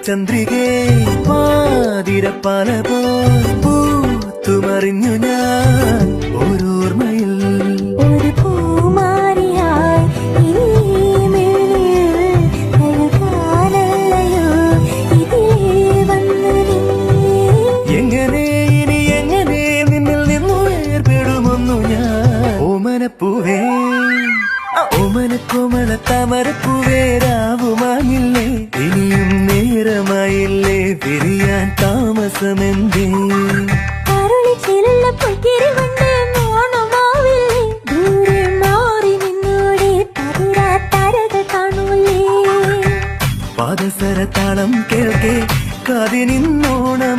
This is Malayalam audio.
ചന്ദ്രികേ പാതിരപ്പാല പോൽ പൂത്തുമറിഞ്ഞു ഞാൻ ഓരോർമ്മയിൽ ഒരു പൂമാരിയായി എങ്ങനെ ഇനി എങ്ങനെ നിന്നിൽ നിന്നു വേർപെടുമൊന്നു ഞാൻ ഓമനപ്പൂവേ ഓമനക്കോമള താമരപ്പൂവേ രാവുമായില്ലേ ഇനിയും നേരമായില്ലേ പിരിയാൻ താമസമെന്തേ പാദസര താളം കേൾക്കേ കാതിനിന്നോണം